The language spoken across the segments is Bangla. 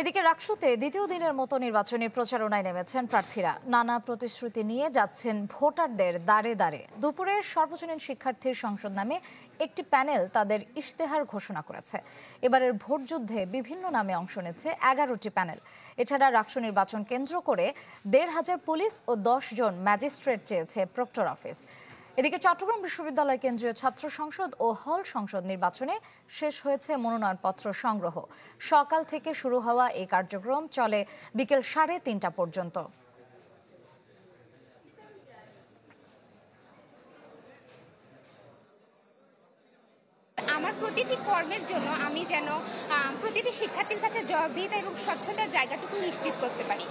এদিকে রাকসুতে দ্বিতীয় দিনের মতো নির্বাচনী প্রচারণায় নেমেছেন প্রার্থীরা। নানা প্রতিশ্রুতি নিয়ে যাচ্ছেন ভোটারদের দ্বারে দ্বারে। দুপুরে সর্বজনীন শিক্ষার্থীর সংসদ নামে একটি প্যানেল তাদের ইশতেহার ঘোষণা করেছে। এবারের ভোটযুদ্ধে বিভিন্ন নামে অংশ নিচ্ছে 11টি প্যানেল। এছাড়া রাকসু নির্বাচন কেন্দ্র করে 1,500 পুলিশ ও 10 জন ম্যাজিস্ট্রেট চেয়েছে প্রক্টর অফিস। এদিকে চট্টগ্রাম বিশ্ববিদ্যালয় কেন্দ্রীয় ছাত্র সংসদ ও হল সংসদ নির্বাচনে শেষ হয়েছে মনোনয়নপত্র সংগ্রহ। সকাল থেকে শুরু হওয়া এই কার্যক্রম চলে বিকেল 3:30টা পর্যন্ত। আমার প্রতিটি কর্মের জন্য আমি যেন প্রতিটি শিক্ষার্থীর কাছে জবাবদিহিতা এবং স্বচ্ছতার জায়গাটুকু নিশ্চিত করতে পারি।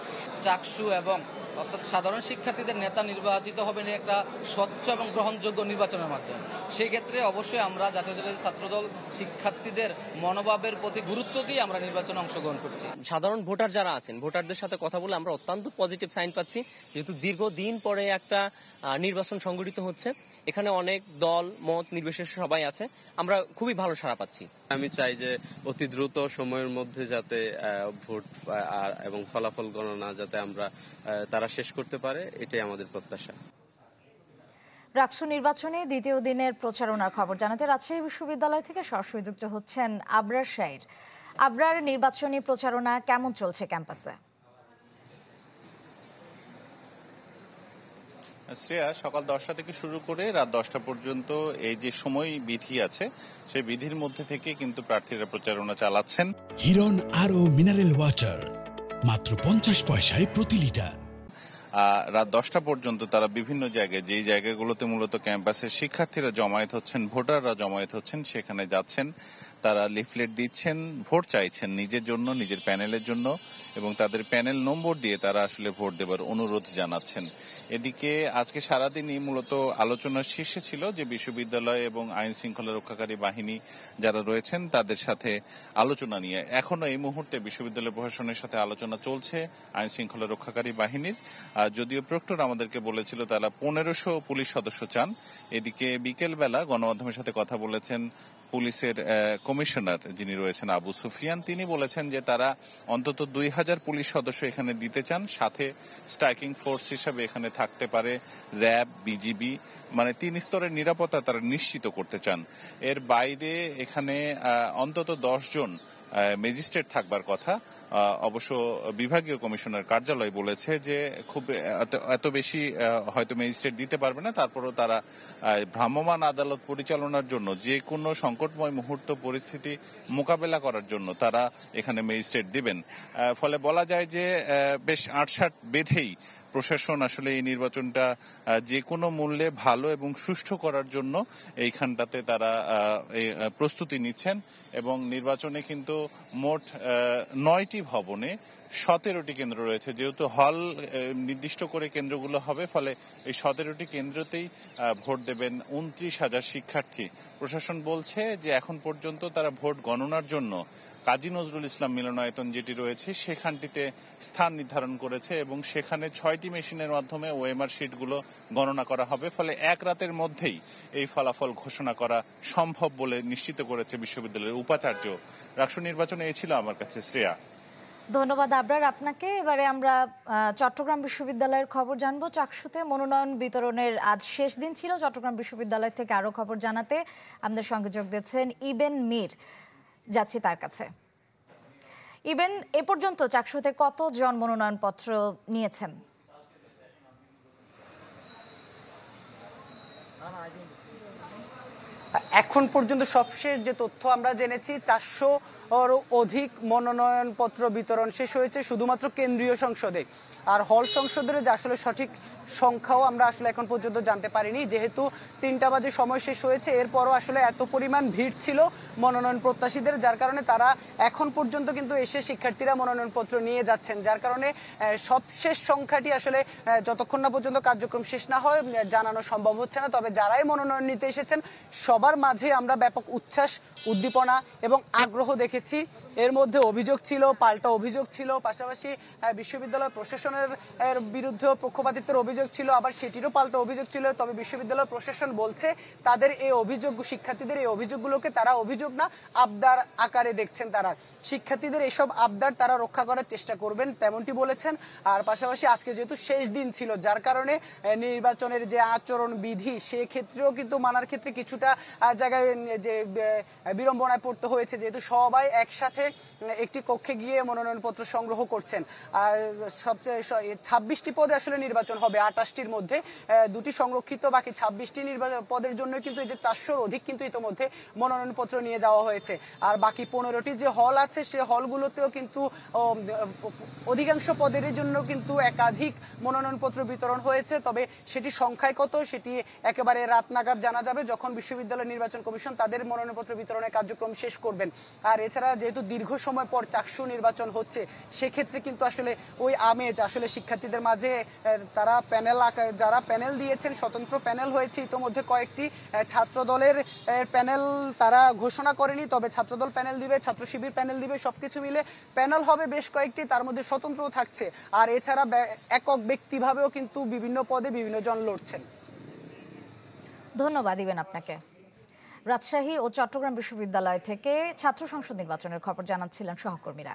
চাকসু এবং অর্থাৎ সাধারণ শিক্ষার্থীদের নেতা নির্বাচিত হবেন একটা স্বচ্ছ এবং গ্রহণযোগ্য নির্বাচনের মাধ্যমে। সেই ক্ষেত্রে অবশ্যই আমরা জাতীয়তাবাদী ছাত্রদল শিক্ষার্থীদের মনোভাবের প্রতি গুরুত্ব দিয়ে আমরা নির্বাচনে অংশগ্রহণ করছি। সাধারণ ভোটার যারা আছেন, ভোটারদের সাথে কথা বলে আমরা অত্যন্ত পজিটিভ সাইন পাচ্ছি। যেহেতু দীর্ঘদিন পরে একটা নির্বাচন সংগঠিত হচ্ছে, এখানে অনেক দল মত নির্বিশেষে সবাই আছে, আমরা খুবই ভালো সাড়া পাচ্ছি। আমি চাই যে অতি দ্রুত সময়ের মধ্যে যাতে ভোট এবং ফলাফল গণনা যাতে আমরা তারা শেষ করতে পারে, এটাই আমাদের প্রত্যাশা। রাকসু নির্বাচনে দ্বিতীয় দিনের প্রচারণার খবর জানাতে রাজশাহী বিশ্ববিদ্যালয় থেকে সরাসরি যুক্ত হচ্ছেন আবরার শাইর। আবরার, নির্বাচনী প্রচারণা কেমন চলছে ক্যাম্পাসে? শ্রেয়া, সকাল 10টা থেকে শুরু করে রাত 10টা পর্যন্ত এই যে সময় বিধি আছে, সেই বিধির মধ্যে থেকে কিন্তু প্রার্থীরা প্রচারণা চালাচ্ছেন। হিরন আরও মিনারেল ওয়াটার মাত্র 50 পয়সায় প্রতি লিটার। রাত 10টা পর্যন্ত তারা বিভিন্ন জায়গায়, যেই জায়গাগুলোতে মূলত ক্যাম্পাসের শিক্ষার্থীরা জমায়েত হচ্ছেন, ভোটাররা জমায়েত হচ্ছেন, সেখানে যাচ্ছেন। তারা লিফলেট দিচ্ছেন, ভোট চাইছেন নিজের জন্য, নিজের প্যানেলের জন্য, এবং তাদের প্যানেল নম্বর দিয়ে তারা আসলে ভোট দেবার অনুরোধ জানাচ্ছেন। এদিকে আজকে সারাদিনই মূলত আলোচনার শীর্ষে ছিল যে বিশ্ববিদ্যালয় এবং আইন শৃঙ্খলা রক্ষাকারী বাহিনী যারা রয়েছেন তাদের সাথে আলোচনা নিয়ে। এখনো এই মুহূর্তে বিশ্ববিদ্যালয় প্রশাসনের সাথে আলোচনা চলছে আইন শৃঙ্খলা রক্ষাকারী বাহিনীর। যদিও প্রক্টর আমাদেরকে বলেছিল তারা 1500 পুলিশ সদস্য চান। এদিকে বিকেলবেলা গণমাধ্যমের সাথে কথা বলেছেন পুলিশের কমিশনার যিনি রয়েছেন আবু সুফিয়ান। তিনি বলেছেন যে তারা অন্তত 2000 পুলিশ সদস্য এখানে দিতে চান, সাথে স্ট্রাইকিং ফোর্স হিসাবে এখানে থাকতে পারে র্যাব, বিজিবি, মানে 3 স্তরের নিরাপত্তা তারা নিশ্চিত করতে চান। এর বাইরে এখানে অন্তত 10 জন ম্যাজিস্ট্রেট থাকবার কথা। অবশ্য বিভাগীয় কমিশনার কার্যালয় বলেছে যে খুব এত বেশি হয়তো ম্যাজিস্ট্রেট দিতে পারবে না, তারপরও তারা ভ্রাম্যমাণ আদালত পরিচালনার জন্য, যে কোনো সংকটময় মুহূর্ত পরিস্থিতি মোকাবেলা করার জন্য তারা এখানে ম্যাজিস্ট্রেট দিবেন। ফলে বলা যায় যে বেশ আঁটসাঁট বেঁধেই প্রশাসন আসলে এই নির্বাচনটা যে কোনো মূল্যে ভালো এবং সুষ্ঠু করার জন্য এইখানটাতে তারা প্রস্তুতি নিচ্ছেন। এবং নির্বাচনে কিন্তু মোট 9টি ভবনে 17টি কেন্দ্র রয়েছে। যেহেতু হল নির্দিষ্ট করে কেন্দ্রগুলো হবে, ফলে এই 17টি কেন্দ্রতেই ভোট দেবেন 29,000 শিক্ষার্থী। প্রশাসন বলছে যে এখন পর্যন্ত তারা ভোট গণনার জন্য কাজী নজরুল ইসলাম মিলনায়তন যেটি রয়েছে সেখানটিতে স্থান নির্ধারণ করেছে, এবং সেখানে 6টি মেশিনের মাধ্যমে ওএমআর শিটগুলো গণনা করা হবে। ফলে এক রাতের মধ্যেই এই ফলাফল ঘোষণা করা সম্ভব বলে নিশ্চিত করেছে বিশ্ববিদ্যালয়ের উপাচার্য। রাকসু নির্বাচনে এই ছিল আমার কাছে। শ্রেয়া, ধন্যবাদ আবরার আপনাকে। এবারে আমরা চট্টগ্রাম বিশ্ববিদ্যালয়ের খবর জানবো। চাকসুতে মনোনয়ন বিতরণের আজ শেষ দিন ছিল। চট্টগ্রাম বিশ্ববিদ্যালয় থেকে আরো খবর জানাতে আমাদের সঙ্গে যোগ দিচ্ছেন ইবেন মীর। যাচ্ছি তার কাছে। ইবেন, এ পর্যন্ত চাকসুতে কতজন মনোনয়নপত্র নিয়েছেন? এখন পর্যন্ত সবশেষ যে তথ্য আমরা জেনেছি, 400-এরও অধিক মনোনয়নপত্র বিতরণ শেষ হয়েছে শুধুমাত্র কেন্দ্রীয় সংসদে। আর হল সংসদের যে আসলে সঠিক সংখ্যাও আমরা আসলে এখন পর্যন্ত জানতে পারিনি, যেহেতু 3টা বাজে সময় শেষ হয়েছে। এরপরও আসলে এত পরিমাণ ভিড় ছিল মনোনয়ন প্রত্যাশীদের, যার কারণে তারা এখন পর্যন্ত কিন্তু এসে শিক্ষার্থীরা মনোনয়নপত্র নিয়ে যাচ্ছেন। যার কারণে সবশেষ সংখ্যাটি আসলে যতক্ষণ না পর্যন্ত কার্যক্রম শেষ না হয় জানানো সম্ভব হচ্ছে না। তবে যারাই মনোনয়ন নিতে এসেছেন সবার মাঝে আমরা ব্যাপক উচ্ছ্বাস উদ্দীপনা এবং আগ্রহ দেখেছি। এর মধ্যে অভিযোগ ছিল, পাল্টা অভিযোগ ছিল, পাশাপাশি বিশ্ববিদ্যালয় প্রশাসনের বিরুদ্ধেও পক্ষপাতিত্বের অভিযোগ ছিল, আবার সেটিরও পাল্টা অভিযোগ ছিল। তবে বিশ্ববিদ্যালয় প্রশাসন বলছে তাদের এই অভিযোগ, শিক্ষার্থীদের এই অভিযোগগুলোকে তারা অভিযোগ না, আবদার আকারে দেখছেন। তারা শিক্ষার্থীদের এসব আবদার তারা রক্ষা করার চেষ্টা করবেন, তেমনটি বলেছেন। আর পাশাপাশি আজকে যেহেতু শেষ দিন ছিল, যার কারণে নির্বাচনের যে আচরণ বিধি সেক্ষেত্রেও কিন্তু মানার ক্ষেত্রে কিছুটা জায়গায় যে বিড়ম্বনায় পড়তে হয়েছে, যেহেতু সবাই একসাথে একটি কক্ষে গিয়ে মনোনয়নপত্র সংগ্রহ করছেন। আর সবচেয়ে 26টি পদে আসলে নির্বাচন হবে, 28টির মধ্যে 2টি সংরক্ষিত, বাকি 26টি পদের জন্য কিন্তু এই যে 400-র অধিক কিন্তু ইতোমধ্যে মনোনয়নপত্র নিয়ে যাওয়া হয়েছে। আর বাকি 15টি যে হল আছে সে হলগুলোতেও কিন্তু অধিকাংশ পদের জন্য কিন্তু একাধিক মনোনয়নপত্র বিতরণ হয়েছে। তবে সেটি সংখ্যায় কত সেটি একেবারে রাত নাগাদ জানা যাবে, যখন বিশ্ববিদ্যালয় নির্বাচন কমিশন তাদের মনোনয়নপত্র বিতরণের কার্যক্রম শেষ করবেন। আর এছাড়া যেহেতু দীর্ঘ সময় পর চাকসু নির্বাচন হচ্ছে, সেক্ষেত্রে কিন্তু আসলে ওই আমেজ আসলে শিক্ষার্থীদের মাঝে তারা যারা প্যানেল দিয়েছেন, স্বতন্ত্র প্যানেল হয়েছে ইতোমধ্যে কয়েকটি। ছাত্র দলের প্যানেল তারা ঘোষণা করেনি, তবে ছাত্রদল প্যানেল দিবে, ছাত্র শিবির প্যানেল দিবে, সবকিছু মিলে প্যানেল হবে বেশ কয়েকটি, তার মধ্যে স্বতন্ত্র থাকছে। আর এছাড়া একক ব্যক্তিভাবেও কিন্তু বিভিন্ন পদে বিভিন্ন জন লড়ছেন। ধন্যবাদ দিবেন আপনাকে। রাজশাহী ও চট্টগ্রাম বিশ্ববিদ্যালয় থেকে ছাত্র সংসদ নির্বাচনের খবর জানাচ্ছিলেন সহকর্মীরা।